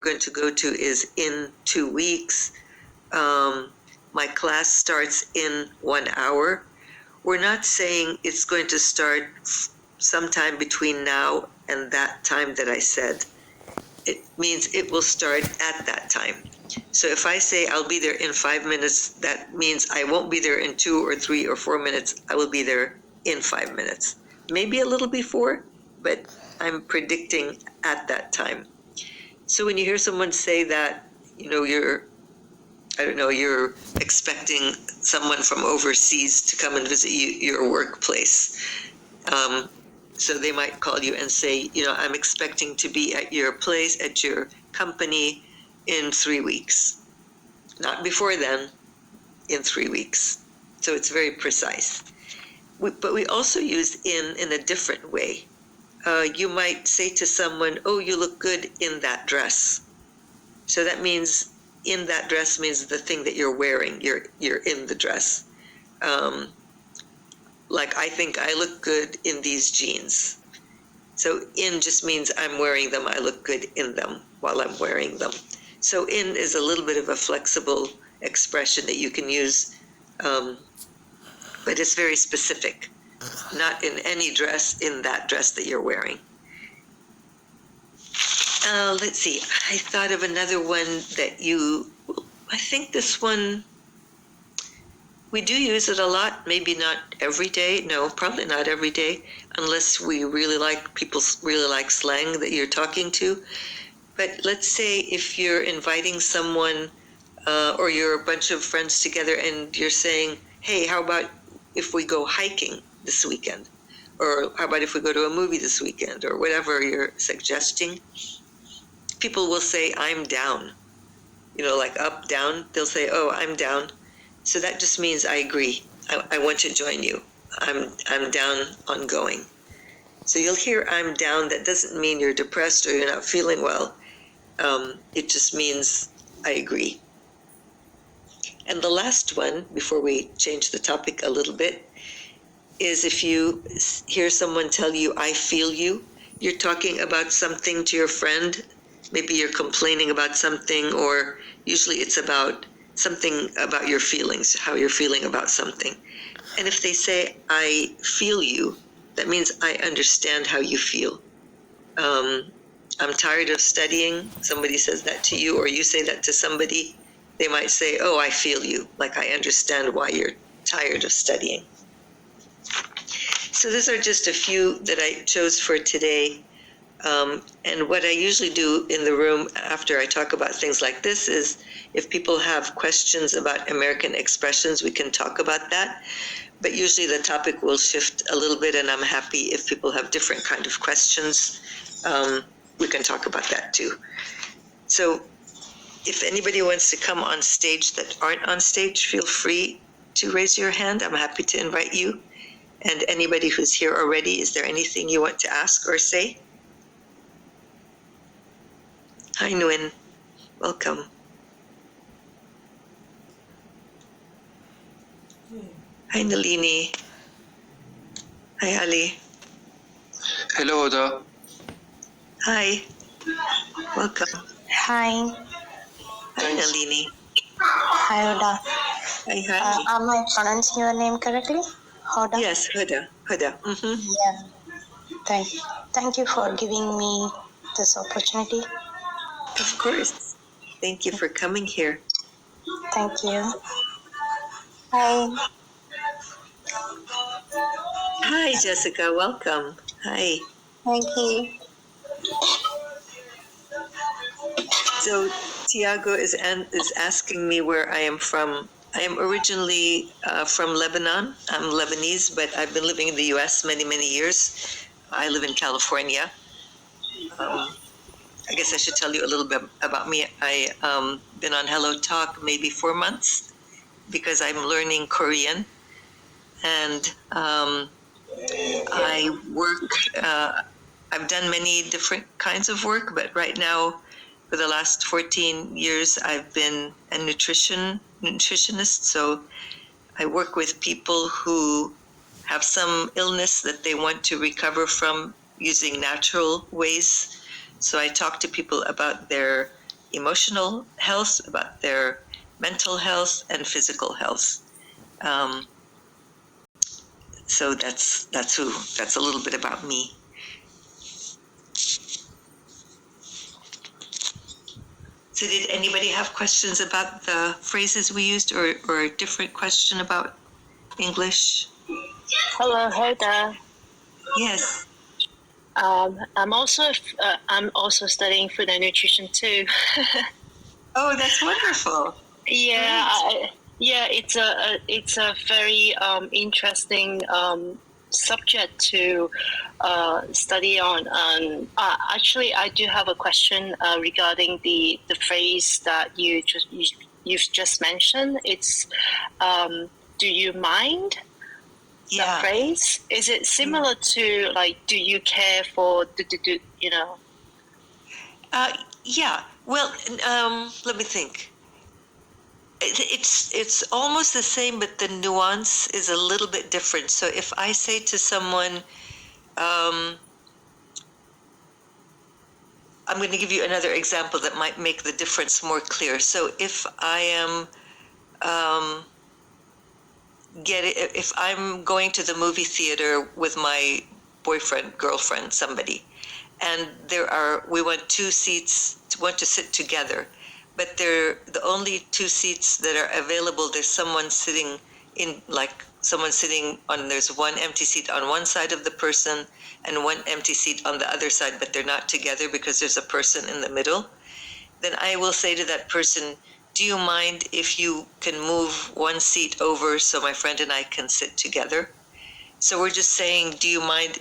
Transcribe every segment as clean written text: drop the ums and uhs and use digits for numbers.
going to go to is in 2 weeks. My class starts in 1 hour. We're not saying it's going to start sometime between now and that time that I said. It means it will start at that time. So if I say I'll be there in 5 minutes, that means I won't be there in 2 or 3 or 4 minutes. I will be there in 5 minutes. Maybe a little before, but I'm predicting at that time. So when you hear someone say that, you're expecting someone from overseas to come and visit your workplace. So they might call you and say, I'm expecting to be at your place, at your company in 3 weeks. Not before then, in 3 weeks. So it's very precise. But we also use in a different way. You might say to someone, oh, you look good in that dress. So that means in that dress means the thing that you're wearing. You're in the dress. Like, I think I look good in these jeans. So in just means I'm wearing them. I look good in them while I'm wearing them. So in is a little bit of a flexible expression that you can use, but it's very specific. Not in any dress, in that dress that you're wearing. Let's see. I thought of another one that I think this one, we do use it a lot, maybe not every day. No, probably not every day, unless people really like slang that you're talking to. But let's say if you're inviting someone or you're a bunch of friends together and you're saying, hey, how about if we go hiking this weekend? Or how about if we go to a movie this weekend? Or whatever you're suggesting. People will say, I'm down. Like up, down. They'll say, oh, I'm down. So that just means I agree. I want to join you. I'm down on going. So you'll hear I'm down. That doesn't mean you're depressed or you're not feeling well. It just means I agree. And the last one, before we change the topic a little bit, is if you hear someone tell you, I feel you, you're talking about something to your friend. Maybe you're complaining about something, or usually it's about something about your feelings, how you're feeling about something. And if they say, I feel you, that means I understand how you feel. I'm tired of studying. Somebody says that to you, or you say that to somebody. They might say, oh, I feel you, like I understand why you're tired of studying. So these are just a few that I chose for today. And what I usually do in the room after I talk about things like this is if people have questions about American expressions, we can talk about that. But usually the topic will shift a little bit, and I'm happy if people have different kind of questions. We can talk about that too. So if anybody wants to come on stage that aren't on stage, feel free to raise your hand. I'm happy to invite you. And anybody who's here already, is there anything you want to ask or say? Hi, Nguyen. Welcome. Hi, Nalini. Hi, Ali. Hello, Oda. Hi. Welcome. Hi. Hi, Nalini. Hi, Huda. Hi. Am I pronouncing your name correctly? Huda? Yes, Huda. Mm-hmm. Yeah. Thank you for giving me this opportunity. Of course. Thank you for coming here. Thank you. Hi. Hi, Jessica. Welcome. Hi. Thank you. So Tiago is asking me where I am from. I am originally from Lebanon. I'm Lebanese, but I've been living in the U.S. many, many years. I live in California. I guess I should tell you a little bit about me. I've been on Hello Talk maybe 4 months because I'm learning Korean. And I work, I've done many different kinds of work, but right now, for the last 14 years, I've been a nutritionist. So I work with people who have some illness that they want to recover from using natural ways. So I talk to people about their emotional health, about their mental health, and physical health. So that's a little bit about me. So did anybody have questions about the phrases we used, or a different question about English? Hello, Hilda. Yes. I'm also studying food and nutrition too. Oh, that's wonderful. Yeah, it's a very interesting subject to study on. Actually, I do have a question regarding the phrase that you've just mentioned. It's do you mind? Yeah. That phrase, is it similar to like, do you care for you know? Yeah. Well, let me think. It's almost the same, but the nuance is a little bit different. So if I say to someone, I'm going to give you another example that might make the difference more clear. So if I am if I'm going to the movie theater with my boyfriend, girlfriend, somebody, and we want two seats, want to sit together, but they're the only two seats that are available. There's someone sitting there's one empty seat on one side of the person and one empty seat on the other side, but they're not together because there's a person in the middle. Then I will say to that person, do you mind if you can move one seat over so my friend and I can sit together? So we're just saying, do you mind?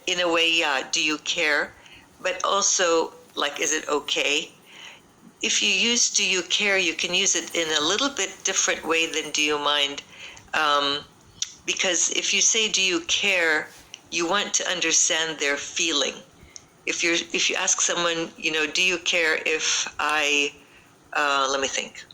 In a way, yeah, do you care? But also, like, is it okay? If you use do you care, you can use it in a little bit different way than do you mind. Because if you say do you care, you want to understand their feeling. If you ask someone, do you care if I, let me think.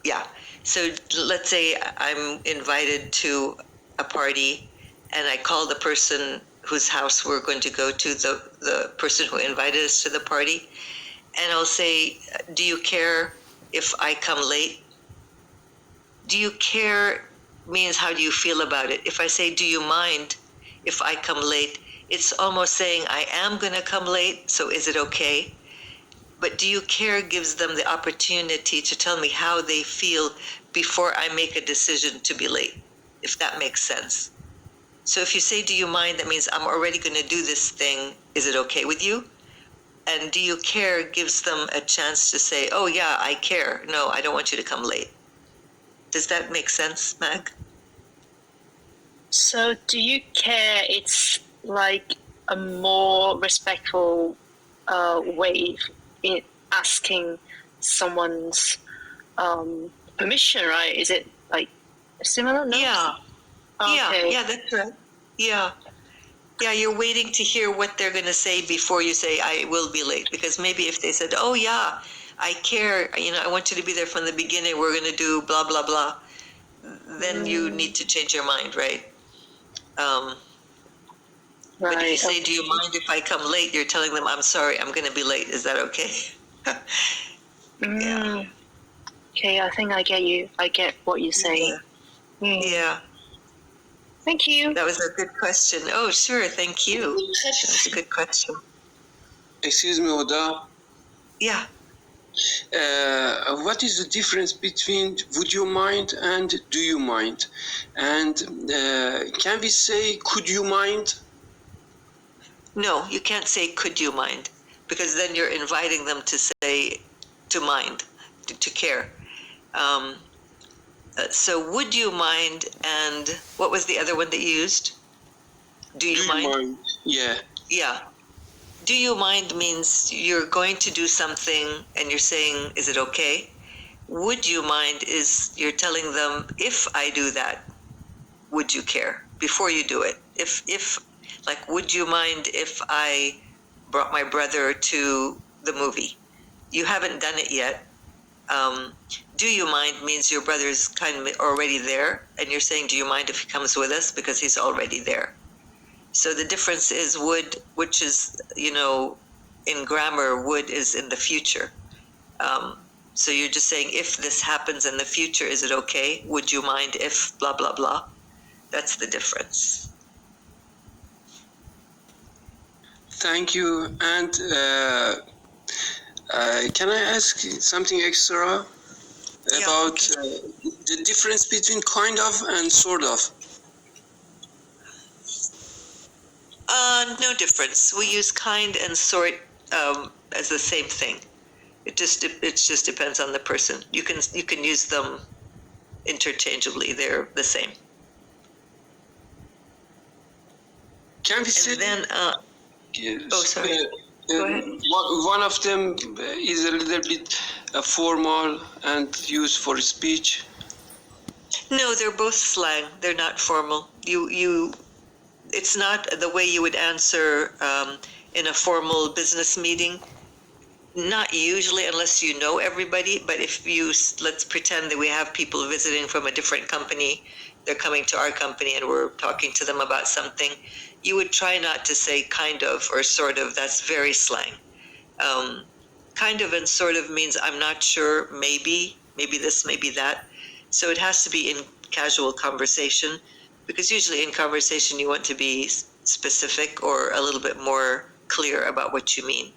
Yeah. So let's say I'm invited to a party and I call the person whose house we're going to go to, the person who invited us to the party, and I'll say, do you care if I come late? Do you care means how do you feel about it? If I say, do you mind if I come late? It's almost saying I am going to come late, so is it okay? But do you care gives them the opportunity to tell me how they feel before I make a decision to be late, if that makes sense. So if you say, do you mind, that means I'm already going to do this thing. Is it okay with you? And do you care gives them a chance to say, oh yeah, I care. No, I don't want you to come late. Does that make sense, Mag? So do you care, it's like a more respectful way in asking someone's permission, right? Is it like similar? No? Yeah. Okay. Yeah, that's right. Yeah. Yeah, you're waiting to hear what they're going to say before you say, I will be late. Because maybe if they said, oh yeah, I care, I want you to be there from the beginning, we're going to do blah, blah, blah, then you need to change your mind, right? But if you say, do you mind if I come late, you're telling them, I'm sorry, I'm going to be late. Is that okay? Yeah. Okay, I think I get you. I get what you're saying. Yeah. Thank you. That was a good question. Oh, sure. Thank you. That was a good question. Excuse me, Oda. Yeah. What is the difference between would you mind and do you mind? And can we say could you mind? No, you can't say could you mind, because then you're inviting them to say to mind, to care. So would you mind, and what was the other one that you used? Do you mind? Yeah. Yeah. Do you mind means you're going to do something and you're saying, is it okay? Would you mind is you're telling them, if I do that, would you care before you do it? If like, would you mind if I brought my brother to the movie? You haven't done it yet. Do you mind means your brother's kind of already there, and you're saying, do you mind if he comes with us, because he's already there. So the difference is would, which is, in grammar, would is in the future. So you're just saying, if this happens in the future, is it okay? Would you mind if blah, blah, blah? That's the difference. Thank you. And can I ask something extra about the difference between kind of and sort of? No difference. We use kind and sort as the same thing. It just depends on the person. You can use them interchangeably. They're the same. Can we say And then, sorry. Go ahead. One of them is a little bit formal and used for speech? No, they're both slang. They're not formal. It's not the way you would answer in a formal business meeting. Not usually, unless you know everybody. But if let's pretend that we have people visiting from a different company, they're coming to our company and we're talking to them about something, you would try not to say kind of or sort of. That's very slang. Kind of and sort of means I'm not sure, maybe this, maybe that. So it has to be in casual conversation, because usually in conversation you want to be specific or a little bit more clear about what you mean.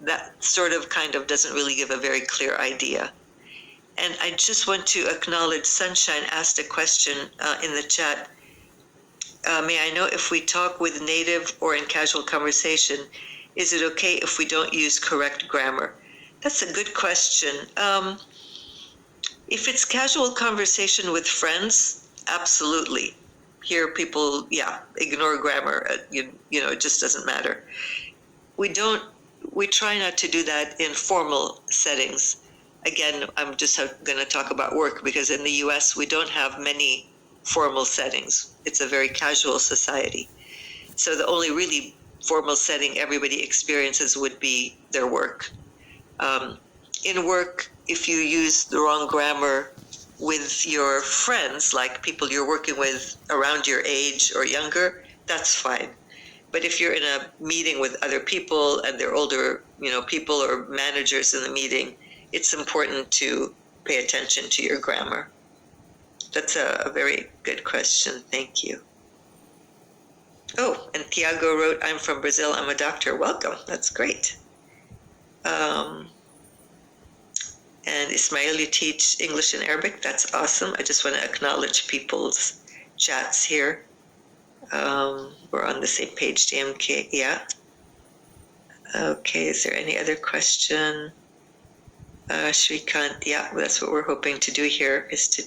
That sort of kind of doesn't really give a very clear idea. And I just want to acknowledge Sunshine asked a question in the chat. May I know if we talk with native or in casual conversation, is it okay if we don't use correct grammar? That's a good question. If it's casual conversation with friends, absolutely. Here people, ignore grammar. It just doesn't matter. We try not to do that in formal settings. Again, I'm just going to talk about work, because in the US, we don't have many formal settings. It's a very casual society. So the only really formal setting everybody experiences would be their work. In work, if you use the wrong grammar with your friends, like people you're working with around your age or younger, that's fine. But if you're in a meeting with other people and they're older, people or managers in the meeting, it's important to pay attention to your grammar. That's a very good question. Thank you. Oh, and Tiago wrote, I'm from Brazil. I'm a doctor. Welcome. That's great. And Ismail, you teach English and Arabic. That's awesome. I just want to acknowledge people's chats here. We're on the same page, DMK. Yeah. Okay, is there any other question? Shrikant, yeah, that's what we're hoping to do here, is to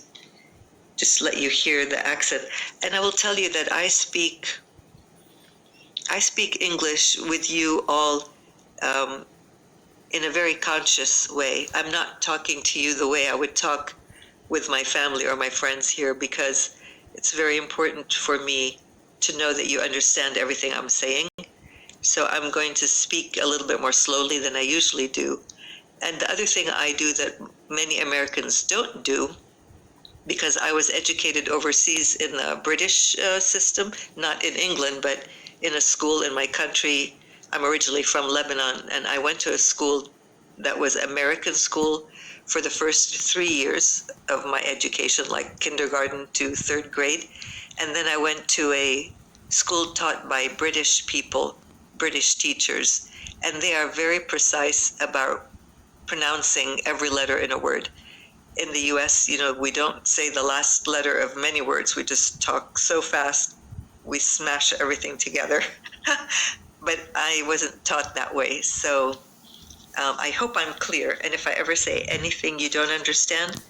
just let you hear the accent. And I will tell you that I speak English with you all in a very conscious way. I'm not talking to you the way I would talk with my family or my friends here, because it's very important for me to know that you understand everything I'm saying. So I'm going to speak a little bit more slowly than I usually do. And the other thing I do that many Americans don't do, because I was educated overseas in the British system, not in England, but in a school in my country. I'm originally from Lebanon, and I went to a school that was American school for the first 3 years of my education, like kindergarten to third grade. And then I went to a school taught by British people, British teachers, and they are very precise about pronouncing every letter in a word. In the US, we don't say the last letter of many words. We just talk so fast, we smash everything together. But I wasn't taught that way. So I hope I'm clear. And if I ever say anything you don't understand,